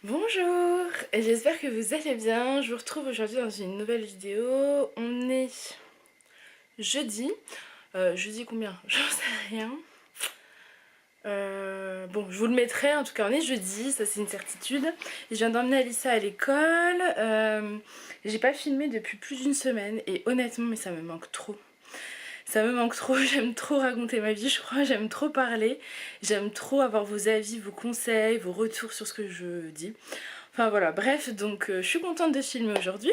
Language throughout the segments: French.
Bonjour, j'espère que vous allez bien. Je vous retrouve aujourd'hui dans une nouvelle vidéo. On est jeudi. Jeudi combien? J'en sais rien. Bon, je vous le mettrai. En tout cas, on est jeudi, ça c'est une certitude. Je viens d'emmener Alissa à l'école. J'ai pas filmé depuis plus d'une semaine et honnêtement, mais ça me manque trop. Ça me manque trop, j'aime trop raconter ma vie, je crois, j'aime trop parler, j'aime trop avoir vos avis, vos conseils, vos retours sur ce que je dis. Enfin voilà, bref, donc je suis contente de filmer aujourd'hui.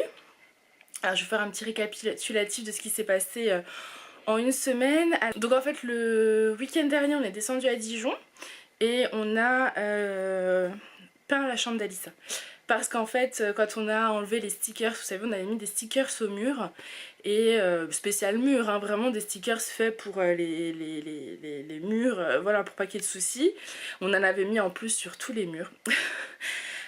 Alors je vais faire un petit récapitulatif de ce qui s'est passé en une semaine. Donc en fait le week-end dernier on est descendu à Dijon et on a peint la chambre d'Alissa. Parce qu'en fait, quand on a enlevé les stickers, vous savez, on avait mis des stickers au mur. Et spécial mur, hein, vraiment des stickers faits pour les murs, voilà, pour pas qu'il y ait de soucis. On en avait mis en plus sur tous les murs.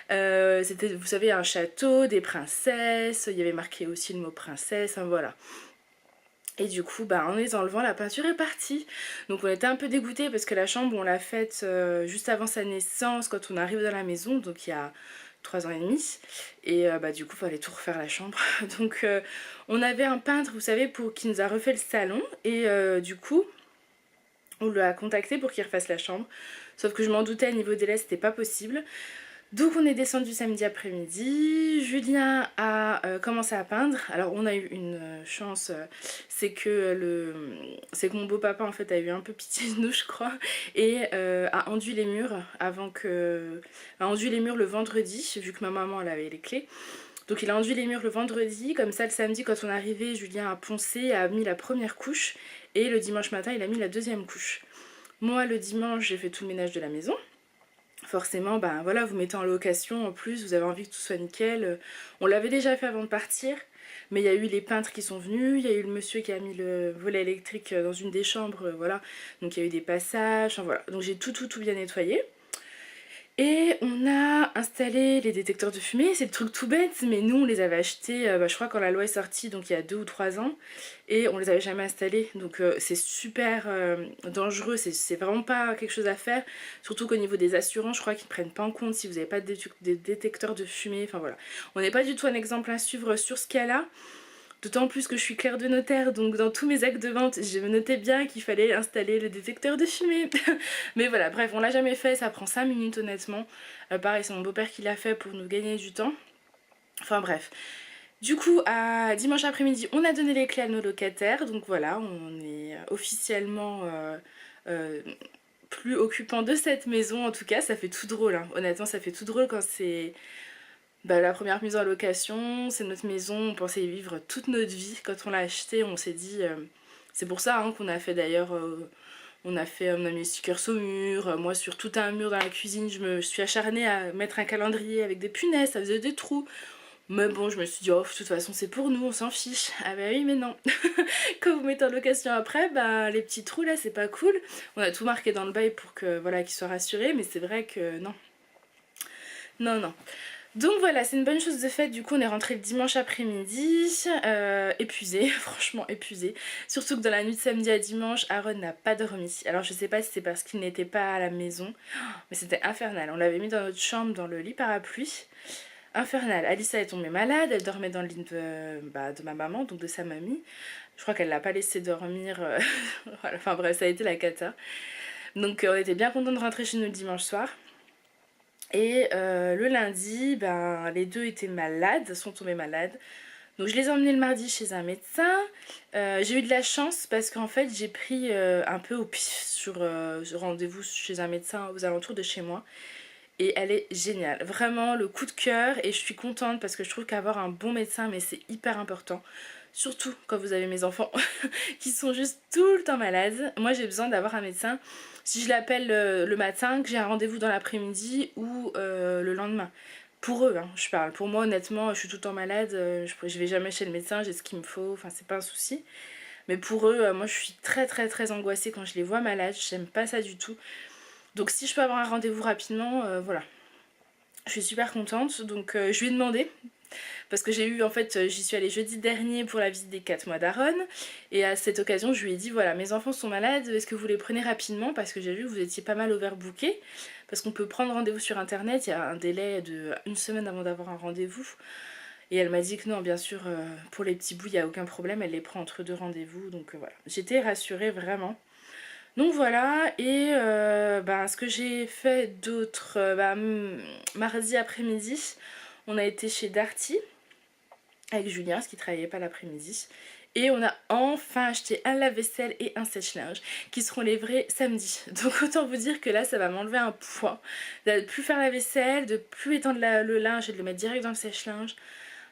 C'était, vous savez, un château, des princesses, il y avait marqué aussi le mot princesse, hein, voilà. Et du coup, bah, en les enlevant, la peinture est partie. Donc on était un peu dégoûtés parce que la chambre, on l'a faite juste avant sa naissance, quand on arrive dans la maison, donc il y a 3 ans et demi. Et bah, du coup, il fallait tout refaire la chambre. Donc on avait un peintre, vous savez, qui nous a refait le salon. Et du coup, on l'a contacté pour qu'il refasse la chambre. Sauf que je m'en doutais, à niveau délai, c'était pas possible. Donc on est descendu samedi après-midi, Julien a commencé à peindre. Alors on a eu une chance, c'est que mon beau-papa en fait a eu un peu pitié de nous je crois et a enduit les murs a enduit les murs le vendredi vu que ma maman elle avait les clés. Donc il a enduit les murs le vendredi, comme ça le samedi quand on est arrivé, Julien a poncé, a mis la première couche et le dimanche matin il a mis la deuxième couche. Moi le dimanche j'ai fait tout le ménage de la maison. Forcément, ben voilà, vous mettez en location en plus, vous avez envie que tout soit nickel. On l'avait déjà fait avant de partir, mais il y a eu les peintres qui sont venus, il y a eu le monsieur qui a mis le volet électrique dans une des chambres, voilà. Donc il y a eu des passages, enfin, voilà. Donc j'ai tout bien nettoyé. Et on a installé les détecteurs de fumée, c'est le truc tout bête, mais nous on les avait achetés, je crois quand la loi est sortie, donc il y a 2 ou 3 ans, et on les avait jamais installés, donc c'est super dangereux, c'est vraiment pas quelque chose à faire, surtout qu'au niveau des assurances, je crois qu'ils prennent pas en compte si vous n'avez pas de détecteurs de fumée, enfin voilà. On n'est pas du tout un exemple à suivre sur ce cas-là. D'autant plus que je suis clerc de notaire, donc dans tous mes actes de vente, j'ai noté bien qu'il fallait installer le détecteur de fumée. Mais voilà, bref, on l'a jamais fait, ça prend 5 minutes honnêtement. Pareil, c'est mon beau-père qui l'a fait pour nous gagner du temps. Enfin bref. Du coup, à dimanche après-midi, on a donné les clés à nos locataires, donc voilà, on est officiellement plus occupant de cette maison. En tout cas, ça fait tout drôle, hein. Honnêtement, ça fait tout drôle quand c'est la première mise en location, c'est notre maison, on pensait y vivre toute notre vie. Quand on l'a acheté, on s'est dit, c'est pour ça hein, qu'on a fait d'ailleurs, on a mis les stickers au mur, moi sur tout un mur dans la cuisine, je me suis acharnée à mettre un calendrier avec des punaises, ça faisait des trous. Mais bon, je me suis dit, oh, de toute façon c'est pour nous, on s'en fiche. Ah bah oui, mais non. Quand vous mettez en location après, bah les petits trous là, c'est pas cool. On a tout marqué dans le bail pour que voilà, qu'ils soient rassurés, mais c'est vrai que non. Non, non. Donc voilà, c'est une bonne chose de fait, du coup on est rentré le dimanche après-midi, épuisé, franchement épuisé. Surtout que dans la nuit de samedi à dimanche, Aaron n'a pas dormi. Alors je sais pas si c'est parce qu'il n'était pas à la maison, mais c'était infernal. On l'avait mis dans notre chambre, dans le lit parapluie. Infernal. Alissa est tombée malade, elle dormait dans le lit de ma maman, donc de sa mamie. Je crois qu'elle l'a pas laissé dormir, voilà. Enfin bref, ça a été la cata. Donc on était bien contents de rentrer chez nous le dimanche soir. Et le lundi, ben, les deux étaient malades, sont tombés malades. Donc je les ai emmenés le mardi chez un médecin. J'ai eu de la chance parce qu'en fait j'ai pris un peu au pif sur rendez-vous chez un médecin aux alentours de chez moi. Et elle est géniale, vraiment le coup de cœur, et je suis contente parce que je trouve qu'avoir un bon médecin, mais c'est hyper important. Surtout quand vous avez mes enfants qui sont juste tout le temps malades. Moi j'ai besoin d'avoir un médecin si je l'appelle le matin, que j'ai un rendez-vous dans l'après-midi ou le lendemain. Pour eux, hein, je parle. Pour moi honnêtement, je suis tout le temps malade, je vais jamais chez le médecin, j'ai ce qu'il me faut, enfin c'est pas un souci. Mais pour eux, moi je suis très angoissée quand je les vois malades, j'aime pas ça du tout. Donc si je peux avoir un rendez-vous rapidement, voilà. Je suis super contente, donc je lui ai demandé. Parce que j'ai eu, en fait, j'y suis allée jeudi dernier pour la visite des 4 mois d'Aaron. Et à cette occasion, je lui ai dit, voilà, mes enfants sont malades, est-ce que vous les prenez rapidement? Parce que j'ai vu que vous étiez pas mal overbooké. Parce qu'on peut prendre rendez-vous sur internet, il y a un délai de 1 semaine avant d'avoir un rendez-vous. Et elle m'a dit que non, bien sûr, pour les petits bouts, il n'y a aucun problème, elle les prend entre 2 rendez-vous. Donc voilà, j'étais rassurée vraiment. Donc voilà, et ce que j'ai fait d'autre, mardi après-midi, on a été chez Darty avec Julien, parce qu'il travaillait pas l'après-midi. Et on a enfin acheté un lave-vaisselle et un sèche-linge qui seront livrés samedi. Donc autant vous dire que là ça va m'enlever un poids. De plus faire la vaisselle, de plus étendre le linge et de le mettre direct dans le sèche-linge.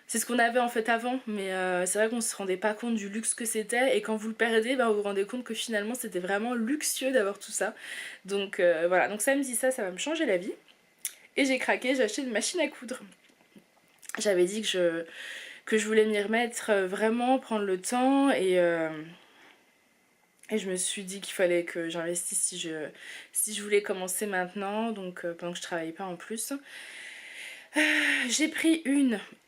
C'est ce qu'on avait en fait avant, mais c'est vrai qu'on se rendait pas compte du luxe que c'était. Et quand vous le perdez, vous vous rendez compte que finalement c'était vraiment luxueux d'avoir tout ça. Donc voilà, donc samedi ça va me changer la vie. Et j'ai craqué, j'ai acheté une machine à coudre. J'avais dit que je voulais m'y remettre, vraiment prendre le temps et je me suis dit qu'il fallait que j'investisse si je voulais commencer maintenant, donc pendant que je travaillais pas en plus. J'ai pris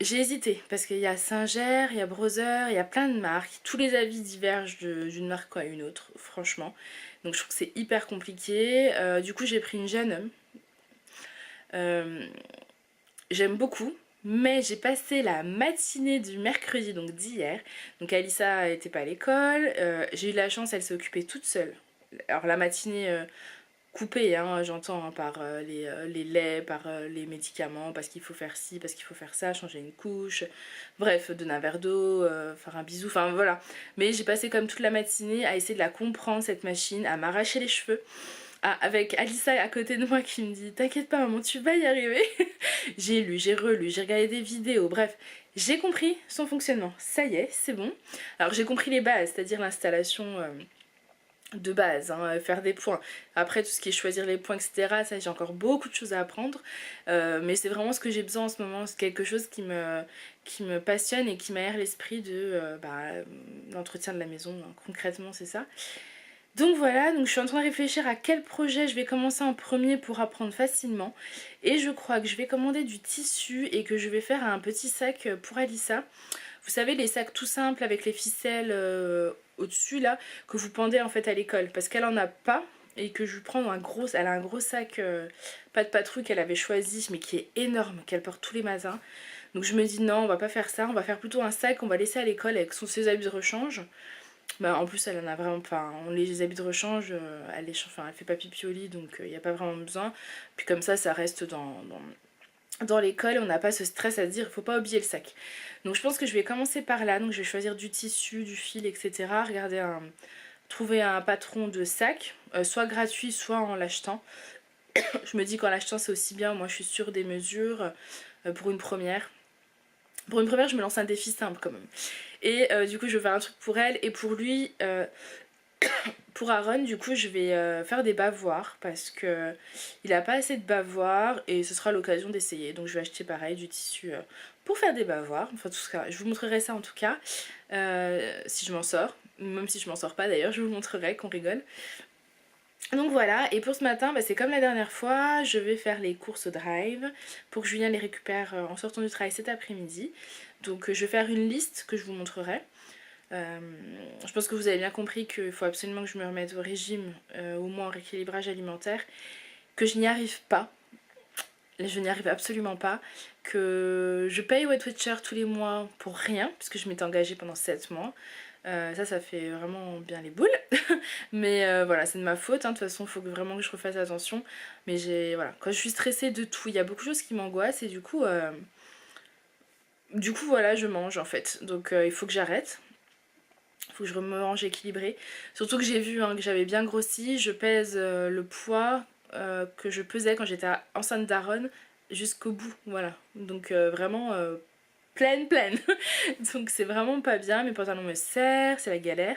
j'ai hésité parce qu'il y a Singer, il y a Brother, il y a plein de marques, tous les avis divergent d'une marque à une autre, franchement. Donc je trouve que c'est hyper compliqué. Du coup j'ai pris une Janum. J'aime beaucoup. Mais j'ai passé la matinée du mercredi, donc d'hier. Donc Alissa n'était pas à l'école. J'ai eu la chance, elle s'est occupée toute seule. Alors la matinée coupée, hein, j'entends, hein, par les laits, par les médicaments, parce qu'il faut faire ci, parce qu'il faut faire ça, changer une couche. Bref, donner un verre d'eau, faire un bisou, enfin voilà. Mais j'ai passé comme toute la matinée à essayer de la comprendre, cette machine, à m'arracher les cheveux. Ah, avec Alissa à côté de moi qui me dit t'inquiète pas maman, tu vas y arriver. J'ai lu, j'ai relu, j'ai regardé des vidéos, bref, j'ai compris son fonctionnement. Ça y est, c'est bon. Alors j'ai compris les bases, c'est-à-dire l'installation de base, hein, faire des points. Après tout ce qui est choisir les points, etc., ça j'ai encore beaucoup de choses à apprendre. Mais c'est vraiment ce que j'ai besoin en ce moment, c'est quelque chose qui me passionne et qui m'aère l'esprit de l'entretien de la maison, hein. Concrètement c'est ça. Donc voilà, donc je suis en train de réfléchir à quel projet je vais commencer en premier pour apprendre facilement. Et je crois que je vais commander du tissu et que je vais faire un petit sac pour Alissa. Vous savez, les sacs tout simples avec les ficelles au-dessus là, que vous pendez en fait à l'école. Parce qu'elle en a pas et que je vais prendre elle a un gros sac pas de patrouille qu'elle avait choisi mais qui est énorme, qu'elle porte tous les matins. Donc je me dis non, on va pas faire ça, on va faire plutôt un sac qu'on va laisser à l'école avec ses habits de rechange. En plus elle en a vraiment, les habits de rechange, elle fait pas pipi au lit donc il n'y a pas vraiment besoin. Puis comme ça reste dans l'école, on n'a pas ce stress à se dire il faut pas oublier le sac. Donc je pense que je vais commencer par là, donc je vais choisir du tissu, du fil, etc. Trouver un patron de sac, soit gratuit, soit en l'achetant. Je me dis qu'en l'achetant c'est aussi bien, moi je suis sûre des mesures pour une première. Pour une première, je me lance un défi simple quand même. Et du coup, je vais faire un truc pour elle et pour lui. Pour Aaron, du coup, je vais faire des bavoirs parce que il a pas assez de bavoirs et ce sera l'occasion d'essayer. Donc, je vais acheter pareil du tissu pour faire des bavoirs. Enfin, tout ça, je vous montrerai ça en tout cas si je m'en sors. Même si je m'en sors pas d'ailleurs, je vous montrerai qu'on rigole. Donc voilà, et pour ce matin, c'est comme la dernière fois, je vais faire les courses au drive pour que Julien les récupère en sortant du travail cet après-midi. Donc je vais faire une liste que je vous montrerai. Je pense que vous avez bien compris qu'il faut absolument que je me remette au régime, au moins au rééquilibrage alimentaire, que je n'y arrive pas. Je n'y arrive absolument pas. Que je paye Weight Watcher tous les mois pour rien, puisque je m'étais engagée pendant 7 mois. Ça fait vraiment bien les boules. Mais voilà, c'est de ma faute, hein. De toute façon il faut vraiment que je refasse attention. Mais voilà, quand je suis stressée de tout, il y a beaucoup de choses qui m'angoissent. Et du coup voilà, je mange en fait. Donc il faut que j'arrête. Il faut que je me mange équilibré. Surtout que j'ai vu que j'avais bien grossi. Je pèse le poids que je pesais quand j'étais enceinte d'Aaron jusqu'au bout. Voilà, donc vraiment pleine. Donc c'est vraiment pas bien. Mes pantalons me serrent, c'est la galère.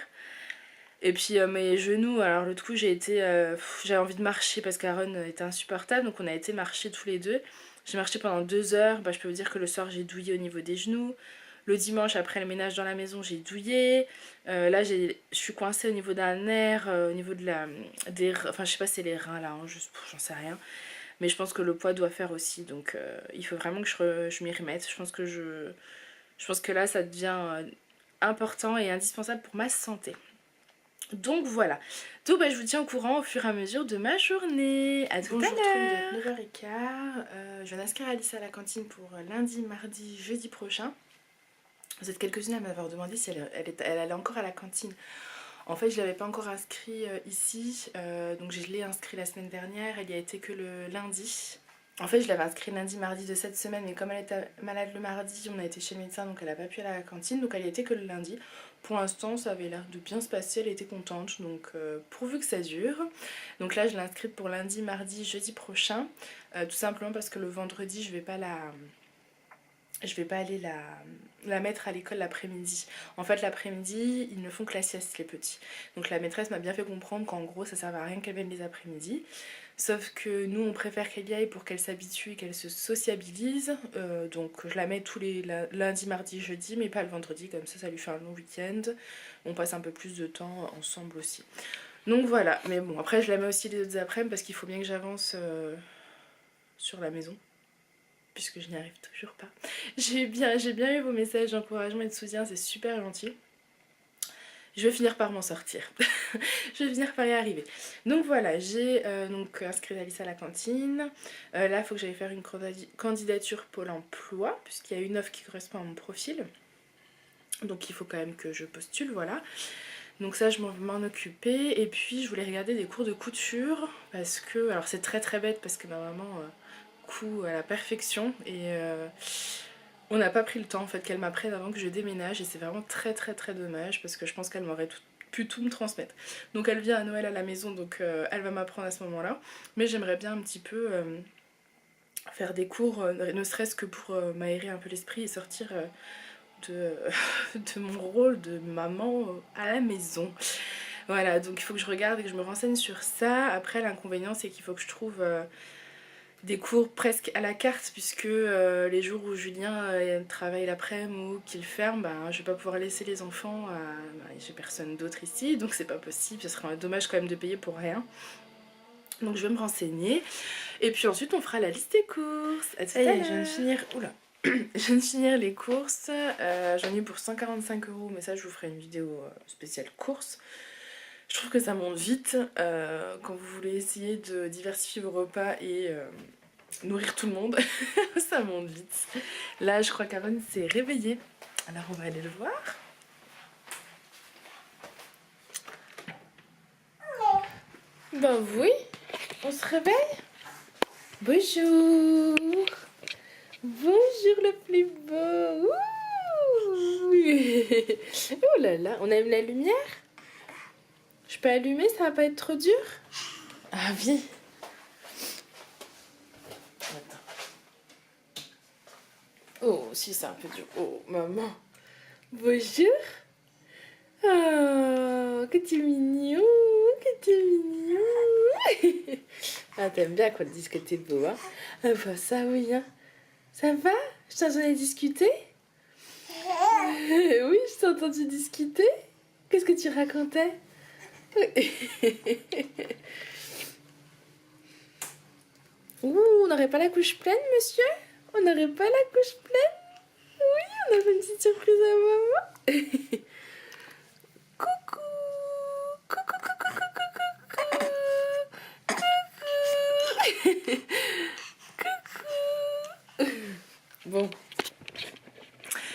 Et puis mes genoux, alors l'autre coup j'avais envie de marcher parce qu'Aaron était insupportable, donc on a été marcher tous les deux. J'ai marché pendant 2 heures, je peux vous dire que le soir j'ai douillé au niveau des genoux. Le dimanche après le ménage dans la maison j'ai douillé. Là je suis coincée au niveau d'un nerf, au niveau enfin je sais pas si c'est les reins là, j'en sais rien. Mais je pense que le poids doit faire aussi, donc il faut vraiment que je m'y remette. Je pense que là ça devient important et indispensable pour ma santé. Donc voilà. Donc bah, je vous tiens au courant au fur et à mesure de ma journée. À tout à l'heure. Il est 9h15. Je viens d'inscrire Alice à la cantine pour lundi, mardi, jeudi prochain. Vous êtes quelques-unes à m'avoir demandé si elle allait encore à la cantine. En fait, je ne l'avais pas encore inscrit ici. Donc je l'ai inscrit la semaine dernière. Elle y a été que le lundi. En fait, je l'avais inscrit lundi, mardi de cette semaine, mais comme elle était malade le mardi, on a été chez le médecin, donc elle n'a pas pu aller à la cantine, donc elle y était que le lundi. Pour l'instant, ça avait l'air de bien se passer, elle était contente, donc pourvu que ça dure. Donc là, je l'ai inscrite pour lundi, mardi, jeudi prochain, tout simplement parce que le vendredi, je vais pas aller la mettre à l'école l'après-midi. En fait, l'après-midi, ils ne font que la sieste, les petits. Donc la maîtresse m'a bien fait comprendre qu'en gros, ça ne servait à rien qu'elle vienne les après-midi. Sauf que nous, on préfère qu'elle y aille pour qu'elle s'habitue et qu'elle se sociabilise. Donc je la mets tous les lundi, mardi, jeudi, mais pas le vendredi. Comme ça lui fait un long week-end. On passe un peu plus de temps ensemble aussi. Donc voilà. Mais bon, après, je la mets aussi les autres après-midi parce qu'il faut bien que j'avance sur la maison. Puisque je n'y arrive toujours pas. J'ai bien eu vos messages d'encouragement et de soutien, c'est super gentil. Je vais finir par m'en sortir. Je vais finir par y arriver. Donc voilà, j'ai donc inscrit Alice à la cantine. Là, il faut que j'aille faire une candidature Pôle emploi, puisqu'il y a une offre qui correspond à mon profil. Donc il faut quand même que je postule, voilà. Donc ça, je m'en occuper. Et puis, je voulais regarder des cours de couture, parce que... Alors c'est très très bête, parce que ma maman... à la perfection et on n'a pas pris le temps en fait qu'elle m'apprenne avant que je déménage et c'est vraiment très très très dommage parce que je pense qu'elle m'aurait pu tout me transmettre. Donc elle vient à Noël à la maison, donc elle va m'apprendre à ce moment là, mais j'aimerais bien un petit peu faire des cours, ne serait-ce que pour m'aérer un peu l'esprit et sortir de mon rôle de maman à la maison. Voilà, donc il faut que je regarde et que je me renseigne sur ça. Après, l'inconvénient c'est qu'il faut que je trouve des cours presque à la carte, puisque les jours où Julien travaille l'après-midi ou qu'il ferme, je vais pas pouvoir laisser les enfants, j'ai personne d'autre ici, donc c'est pas possible, ce serait dommage quand même de payer pour rien. Donc je vais me renseigner, et puis ensuite on fera la liste des courses. À tout à l'heure. Je viens de finir, je viens de finir les courses, j'en ai eu pour 145 €, mais ça je vous ferai une vidéo spéciale courses. Je trouve que ça monte vite quand vous voulez essayer de diversifier vos repas et nourrir tout le monde. Ça monte vite. Là, je crois qu'Aaron s'est réveillé. Alors, on va aller le voir. Ben oui, on se réveille. Bonjour. Bonjour le plus beau. Ouh. Oh là là, on aime la lumière? Je peux allumer, ça va pas être trop dur? Ah oui. Attends. Oh, si c'est un peu dur. Oh, maman. Bonjour. Oh, que tu es mignon. Que tu es mignon. Ah, t'aimes bien qu'on te dise que t'es beau, hein? Ah bah ça, oui, hein. Ça va? Je t'ai entendu discuter? Oui, je t'ai entendu discuter. Qu'est-ce que tu racontais? Ouh, on n'aurait pas la couche pleine, monsieur? On n'aurait pas la couche pleine? Oui, on a fait une petite surprise à maman. Coucou. Coucou, coucou, coucou, coucou. Coucou. Coucou. Bon.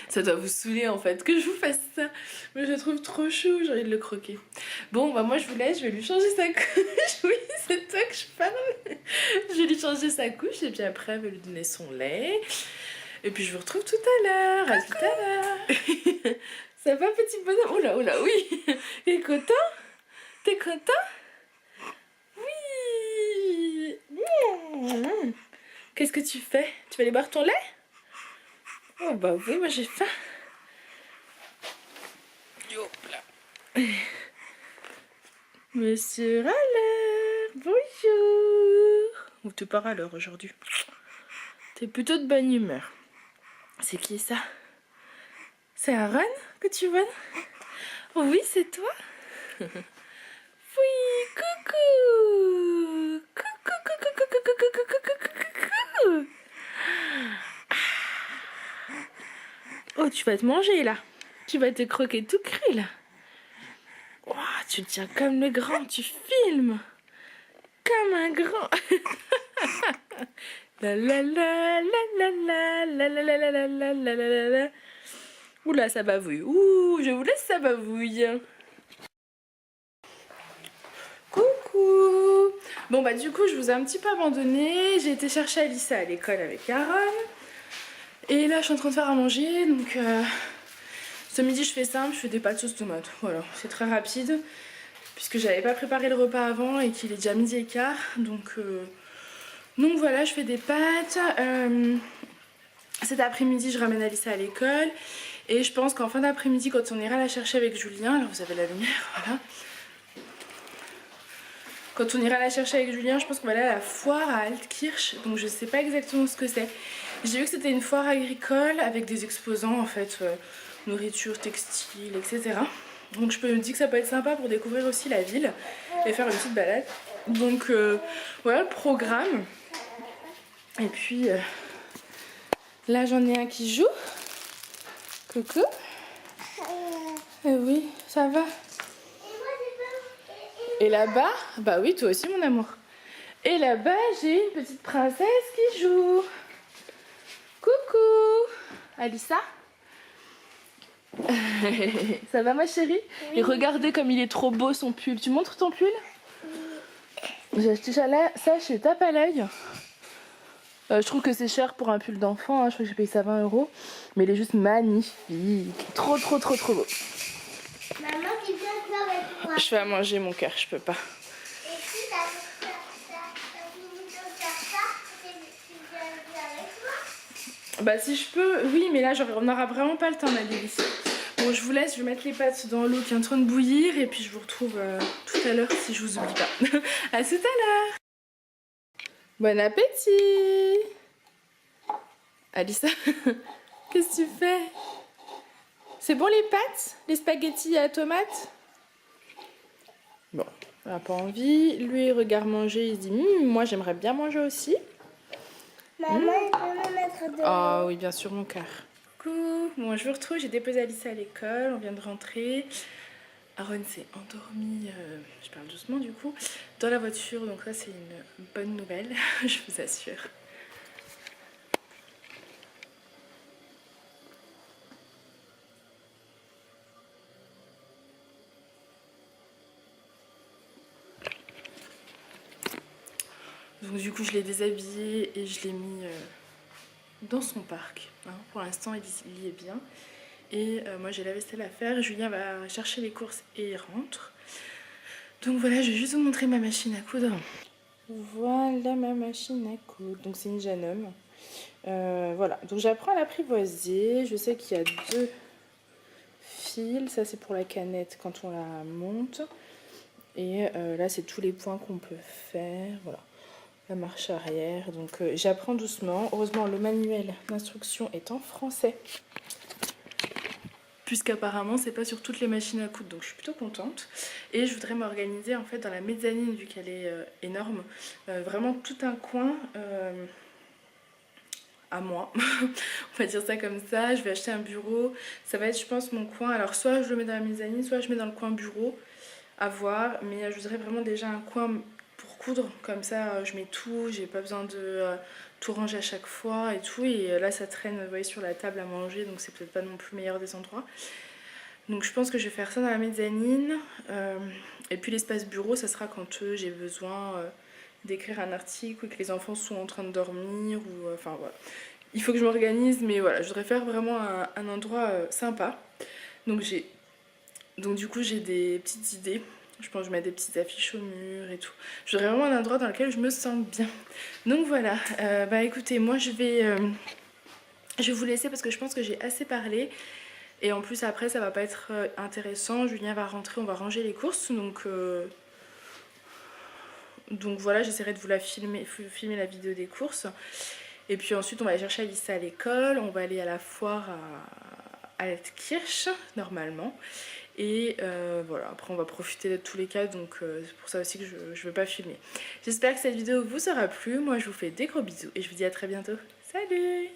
Ça doit vous saouler en fait que je vous fasse ça. Mais je le trouve trop chou, j'ai envie de le croquer. Bon, bah moi je vous laisse, je vais lui changer sa couche. Oui, c'est toi que je parle. Je vais lui changer sa couche et puis après elle va lui donner son lait. Et puis je vous retrouve tout à l'heure. À tout à l'heure. Ça va petit bonhomme? Oh là, oui. T'es content? T'es content? Oui. Qu'est-ce que tu fais? Tu vas aller boire ton lait? Oh bah oui, moi j'ai faim. Hop là. Monsieur Râleur, bonjour. Ou t'es pas râleur aujourd'hui? T'es plutôt de bonne humeur. C'est qui ça? C'est Aaron que tu vois? Oh oui, c'est toi? Oui, coucou. Coucou, coucou, coucou, coucou, coucou, coucou, tu vas te manger là. Tu vas te croquer tout cru là. Oh, tu le tiens comme le grand, tu filmes. Comme un grand. La la la la la la la la la la la la la la. Oula, ça bavouille. Ouh, je vous laisse, ça bavouille. Coucou. Bon bah du coup je vous ai un petit peu abandonné. J'ai été chercher Alissa à l'école avec Aaron. Et là je suis en train de faire à manger. Donc ce midi je fais simple, je fais des pâtes sauce tomate. Voilà, c'est très rapide. Puisque j'avais pas préparé le repas avant et qu'il est déjà midi et quart. Donc voilà, je fais des pâtes. Cet après-midi je ramène Alissa à l'école. Et je pense qu'en fin d'après-midi quand on ira la chercher avec Julien, là vous avez la lumière, voilà. Quand on ira la chercher avec Julien, je pense qu'on va aller à la foire à Altkirch. Donc je sais pas exactement ce que c'est. J'ai vu que c'était une foire agricole avec des exposants en fait, nourriture, textile, etc. Donc je me dis que ça peut être sympa pour découvrir aussi la ville et faire une petite balade. Donc voilà le programme. Et puis là j'en ai un qui joue. Coucou. Oui, ça va. Et là-bas, bah oui, toi aussi mon amour. Et là-bas, j'ai une petite princesse qui joue. Coucou, Alissa. Ça va ma chérie? Oui. Et regardez comme il est trop beau son pull. Tu montres ton pull? Oui. J'ai acheté ça chez Tape à l'œil. Je trouve que c'est cher pour un pull d'enfant, hein. Je crois que j'ai payé ça 20 €. Mais il est juste magnifique. Trop trop trop trop beau. Maman, tu viens avec moi. Je fais à manger mon cœur, je peux pas. Et si t'as fini de faire ça, tu viens avec moi? Bah si je peux, oui, mais là on n'aura vraiment pas le temps, ma délice. Bon, je vous laisse, je vais mettre les pâtes dans l'eau qui est en train de bouillir et puis je vous retrouve tout à l'heure si je vous oublie pas. À tout à l'heure. Bon appétit. Alissa, qu'est-ce que tu fais? C'est bon les pâtes? Les spaghettis à la tomate? Bon, on n'a pas envie. Lui, il regarde manger, il se dit moi j'aimerais bien manger aussi. Maman, il peut me mettre de... Ah oui, bien sûr, mon cœur. Coucou, bon, je vous retrouve, j'ai déposé Alissa à l'école, on vient de rentrer. Aaron s'est endormi, je parle doucement du coup, dans la voiture, donc ça c'est une bonne nouvelle, je vous assure. Donc du coup je l'ai déshabillé et je l'ai mis dans son parc. Hein. Pour l'instant il y est bien. Et moi j'ai la vaisselle à faire. Julien va chercher les courses et il rentre. Donc voilà, je vais juste vous montrer ma machine à coudre. Voilà ma machine à coudre. Donc c'est une Janum. Voilà, donc j'apprends à l'apprivoiser. Je sais qu'il y a 2 fils. Ça c'est pour la canette quand on la monte. Et là c'est tous les points qu'on peut faire. Voilà. La marche arrière, donc j'apprends doucement. Heureusement le manuel d'instruction est en français, puisqu'apparemment c'est pas sur toutes les machines à coudre, donc je suis plutôt contente. Et je voudrais m'organiser en fait dans la mezzanine, vu qu'elle est énorme, vraiment tout un coin à moi, on va dire ça comme ça. Je vais acheter un bureau, ça va être je pense mon coin, alors soit je le mets dans la mezzanine, soit je mets dans le coin bureau, à voir, mais je voudrais vraiment déjà un coin pour coudre, comme ça je mets tout, j'ai pas besoin de tout ranger à chaque fois et tout, et là ça traîne, vous voyez, sur la table à manger, donc c'est peut-être pas non plus le meilleur des endroits. Donc je pense que je vais faire ça dans la mezzanine, et puis l'espace bureau ça sera quand j'ai besoin d'écrire un article ou que les enfants sont en train de dormir, ou enfin voilà. Il faut que je m'organise, mais voilà, je voudrais faire vraiment un endroit sympa. Donc du coup j'ai des petites idées. Je pense que je mets des petites affiches au mur et tout. Je voudrais vraiment un endroit dans lequel je me sens bien. Donc voilà, bah écoutez, moi je vais vous laisser parce que je pense que j'ai assez parlé. Et en plus après ça va pas être intéressant. Julien va rentrer, on va ranger les courses. Donc voilà, j'essaierai de vous la filmer la vidéo des courses. Et puis ensuite on va aller chercher Alissa à l'école. On va aller à la foire à Altkirch normalement. Et voilà, après on va profiter de tous les cas, donc c'est pour ça aussi que je ne veux pas filmer. J'espère que cette vidéo vous aura plu, moi je vous fais des gros bisous et je vous dis à très bientôt. Salut!